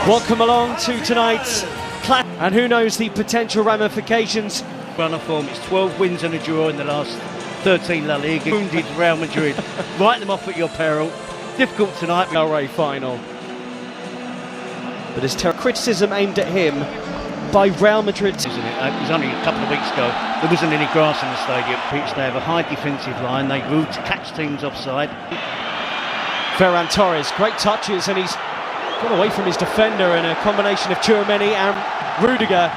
Welcome along to tonight's clash, and who knows the potential ramifications. Run of form, it's 12 wins and a draw in the last 13 La Liga. Wounded Real Madrid. Write them off at your peril. Difficult tonight. El Rey final. But there's criticism aimed at him by Real Madrid. Isn't it? It was only a couple of weeks ago. There wasn't any grass in the stadium. They have a high defensive line. They will catch teams offside. Ferran Torres, great touches, and he's got away from his defender in a combination of Tchouaméni and Rudiger.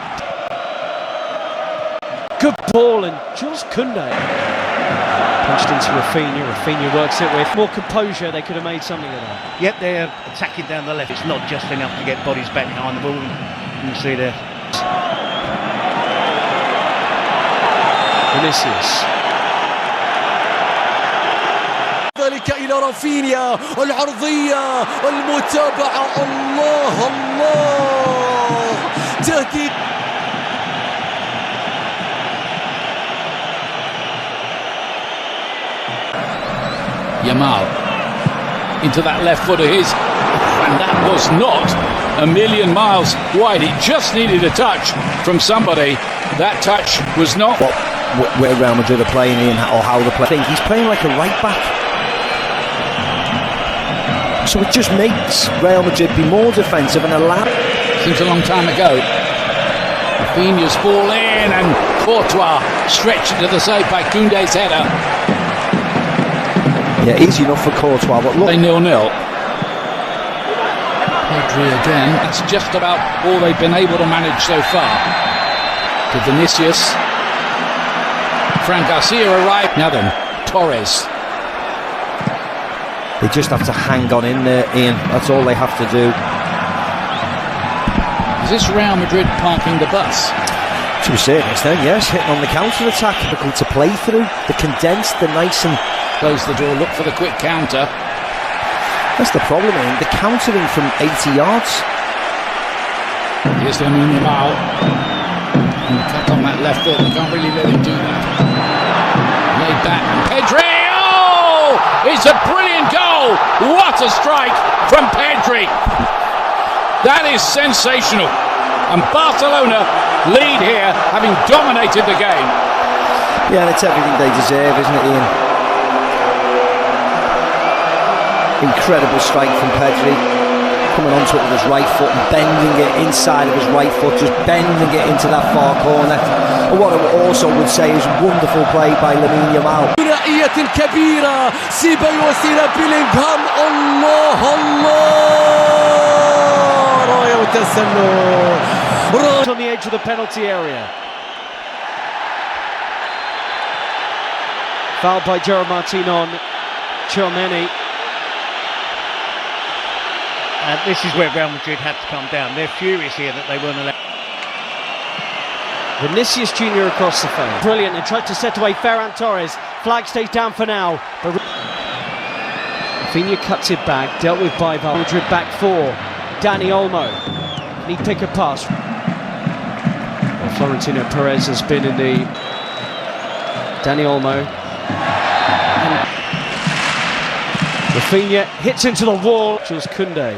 Good ball, and Jules Koundé punched into Rafinha. Rafinha works it with more composure. They could have made something of that. Yep, they're attacking down the left. It's not just enough to get bodies back behind the ball. You can see there. Vinicius. ذلك إلى رافينيا العرضية المتابعة. الله الله تهديد. Yamal into that left foot of his, and that was not a million miles wide. It just needed a touch from somebody. That touch was not where Real Madrid are playing in, or how they're playing. He's playing like a right back, so it just makes Real Madrid be more defensive and allow. Seems a long time ago. Rafinha's ball in, and Courtois stretched into the save by Koundé's header. Yeah, easy enough for Courtois, but look. 0-0. Pedri again. It's just about all they've been able to manage so far. To Vinicius. Fran Garcia arrived. Now then, Torres. They just have to hang on in there, Ian. That's all they have to do. Is this Real Madrid parking the bus? To a certain extent, yes. Hitting on the counter-attack. Difficult to play through. The condensed, the nice and... Close the door, look for the quick counter. That's the problem, Ian. The countering from 80 yards. Here's Lamine Yamal. Cut on that left foot. They can't really let him do that. Laid back. Pedri! Oh! It's a brilliant goal! What a strike from Pedri! That is sensational. And Barcelona lead here, having dominated the game. Yeah, and it's everything they deserve, isn't it, Ian? Incredible strike from Pedri, coming onto it with his right foot and bending it inside of his right foot, just bending it into that far corner. And what I also would say is wonderful play by Lamine Yamal. ثنائية كبيرة، سيبايوس إلى بيلينغهام. الله الله راية وتسلل. On the edge of the penalty area. Fouled by Gerard Martin on Tchouaméni. And this is where Real Madrid had to come down. They're furious here that they weren't allowed. Vinicius Jr. across the phone. Brilliant, and tried to set away Ferran Torres. Flag stays down for now. But Rafinha cuts it back, dealt with by Madrid back four. Dani Olmo. Can he pick a pass? Well, Florentino Perez has been in the... Dani Olmo. And Rafinha hits into the wall. Jules Koundé.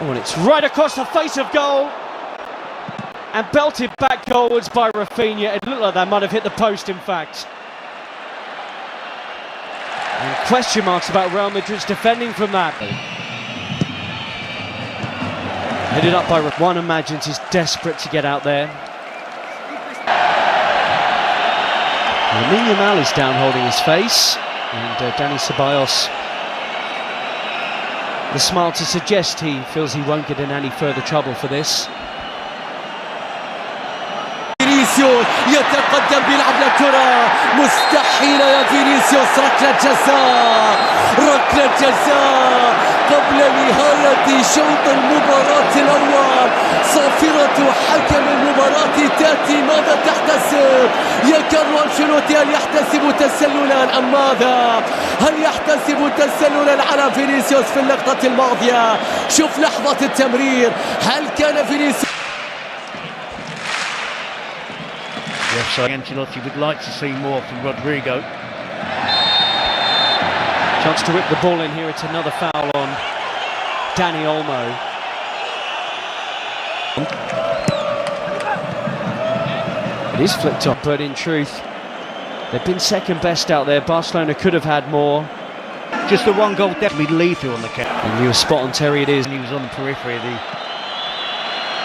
Oh, and it's right across the face of goal. And belted back goalwards by Rafinha. It looked like that might have hit the post, in fact. And question marks about Real Madrid's defending from that. Headed up by one imagines he's desperate to get out there. Lamine Yamal is down holding his face. And Dani Ceballos, the smile to suggest he feels he won't get in any further trouble for this. فينيسيوس يتقدم بيلعب للكرة. مستحيلة يا فينيسيوس. ركلة جزاء، ركلة جزاء قبل نهاية شوط المباراة الأول. صافرة حكم المباراة تأتي. ماذا تحتسب يا كارلو أنشيلوتي؟ هل يحتسب تسللا أم ماذا؟ هل يحتسب تسللا على فينيسيوس في اللقطة الماضية؟ شوف لحظة التمرير. هل كان فينيسيوس؟ So Ancelotti would like to see more from Rodrigo. Chance to whip the ball in here. It's another foul on Dani Olmo. It is flicked off, but in truth, they've been second best out there. Barcelona could have had more. Just the one goal definitely lethal on the cap. And you were spot on, Terry, it is. And he was on the periphery of the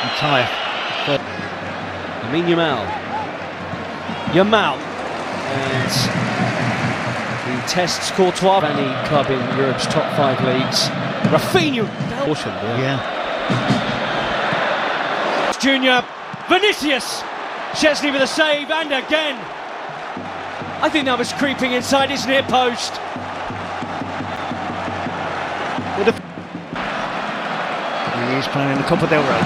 entire. Yamal. And he tests Courtois, any club in Europe's top 5 leagues. Rafinha. Yeah. Junior. Vinicius. Chesney with a save, and again. I think that was creeping inside his near post. He is playing in the Copa del Rey.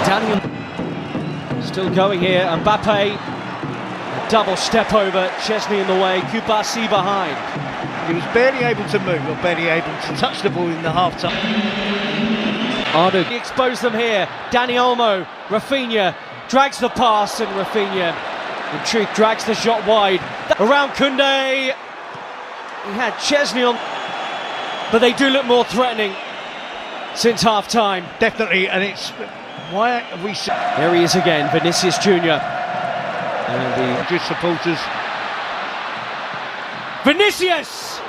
Daniel still going here. Mbappe, a double step over. Chesney in the way. Kubasi behind. He was barely able to move, or barely able to touch the ball in the half time. Ardo exposed them here. Dani Olmo, Rafinha drags the pass, and Rafinha, in truth, drags the shot wide. Around Koundé. He had Chesney on, but they do look more threatening since half time. Definitely, and it's why have we seen There he is again, Vinicius Junior. And the Madrid supporters. Vinicius!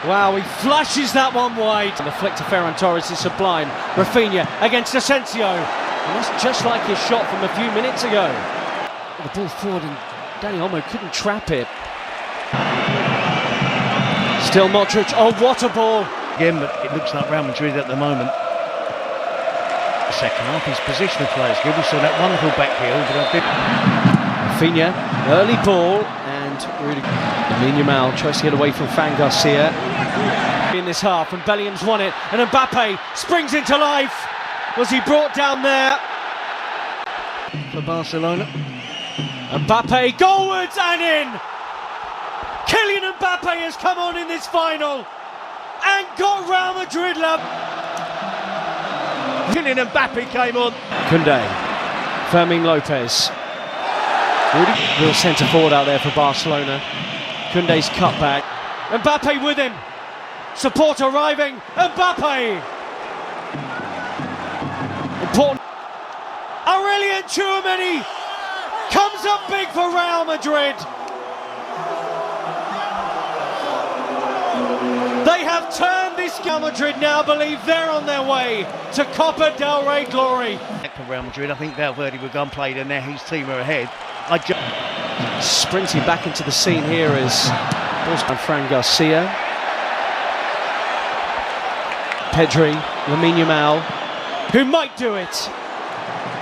Wow, he flashes that one wide. And the flick to Ferran Torres is sublime. Rafinha against Asensio. And that's just like his shot from a few minutes ago. The ball forward, and Dani Olmo couldn't trap it. Still Modric. Oh, what a ball! Again, but it looks like Real Madrid at the moment. The second half, his position of play is good. We saw that wonderful back heel, but I did. Rafinha, early ball, and really Yamal tries to get away from Fran Garcia in this half, and Bellingham's won it, and Mbappe springs into life. Was he brought down there? For Barcelona. Mbappe goalwards and in! Kylian Mbappe has come on in this final and got Real Madrid love. Kylian Mbappe came on. Koundé, Fermin Lopez. Real centre forward out there for Barcelona. Koundé's cut back. Mbappe with him. Support arriving. Mbappe! Important. Aurelien Tchouameni comes up big for Real Madrid. They have turned this. Real Madrid now believe they're on their way to Copa del Rey glory. For Real Madrid, I think Valverde were gun played, and now his team are ahead. Sprinting back into the scene here is Fran Garcia. Pedri, Lamine Yamal, who might do it,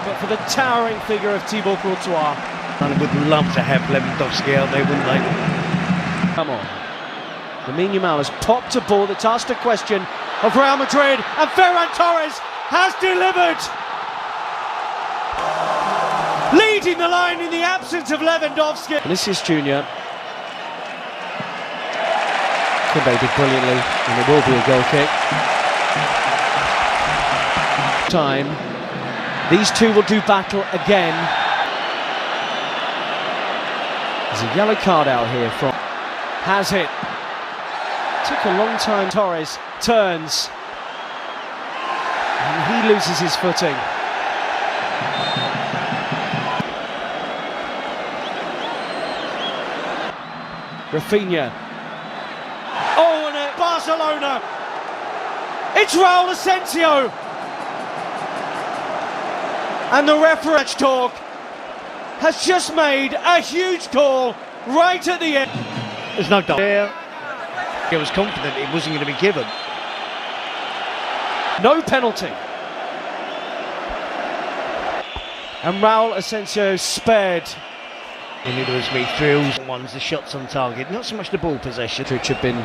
but for the towering figure of Thibaut Courtois. And would love to have Lewandowski out there, wouldn't they? Come on. Lamine Yamal has popped a ball that's asked a question of Real Madrid, and Ferran Torres has delivered. Leading the line in the absence of Lewandowski. Vinicius Junior. Koundé did brilliantly, and it will be a goal kick. Time. These two will do battle again. There's a yellow card out here from. Has it. Took a long time. Torres turns. And he loses his footing. Rafinha. Oh, and at Barcelona. It's Raul Asensio. And the referee talk has just made a huge call right at the end. There's no doubt. Yeah. He was confident it wasn't going to be given. No penalty. And Raul Asensio spared. And it was me drills, ones the shots on target, not so much the ball possession. Which have been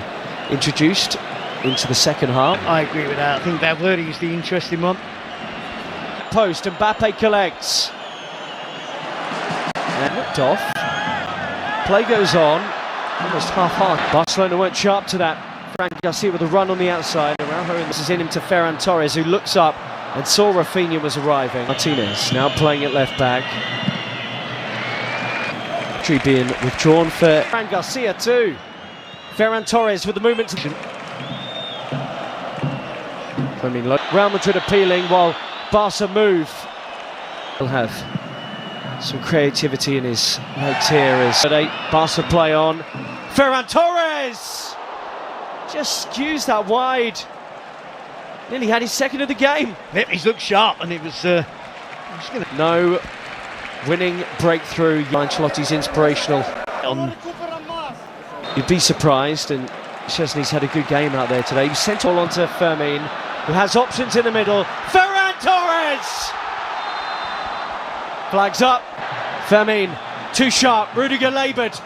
introduced into the second half. I agree with that. I think Valverde is the interesting one. Post, Mbappe collects. And looked off. Play goes on. Almost half-heart. Barcelona weren't sharp to that. Fran Garcia with a run on the outside. This is in him to Ferran Torres, who looks up and saw Rafinha was arriving. Martinez now playing at left back. Being withdrawn for Fran Garcia too. Ferran Torres with the movement to Real Madrid appealing while Barca move. He'll have some creativity in his legs here as Barca play on. Ferran Torres just skews that wide. Nearly had his second of the game. Yep, he's looked sharp, and it was. No winning breakthrough. Ancelotti's inspirational. You'd be surprised, and Szczesny's had a good game out there today. He sent all onto Fermin, who has options in the middle. Ferran Torres! Flags up. Fermin, too sharp. Rudiger laboured.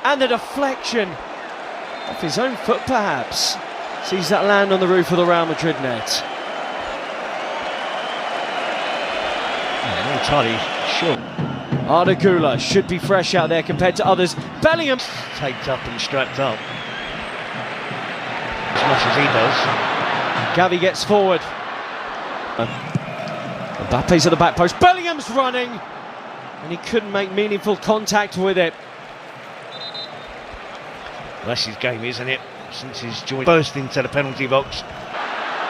And the deflection off his own foot, perhaps. Sees that land on the roof of the Real Madrid net. Not entirely sure. Arda Güler should be fresh out there compared to others. Bellingham Taped up and strapped up. As much as he does. Gavi gets forward. Mbappe's at the back post. Bellingham's running, and he couldn't make meaningful contact with it. Well, that's his game, isn't it? Since he's burst into the penalty box.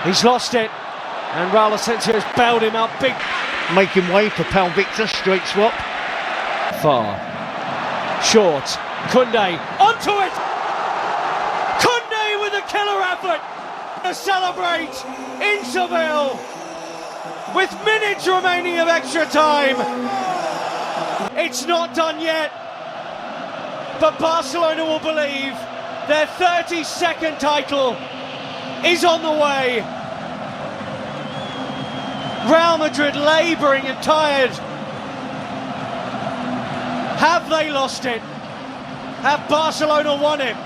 He's lost it, and Raul Asensio's bailed him out big. Making way for Pal Victor, straight swap. Far. Short. Koundé onto it! Koundé with a killer effort to celebrate in Seville with minutes remaining of extra time. It's not done yet, but Barcelona will believe their 32nd title is on the way. Real Madrid labouring and tired. Have they lost it? Have Barcelona won it?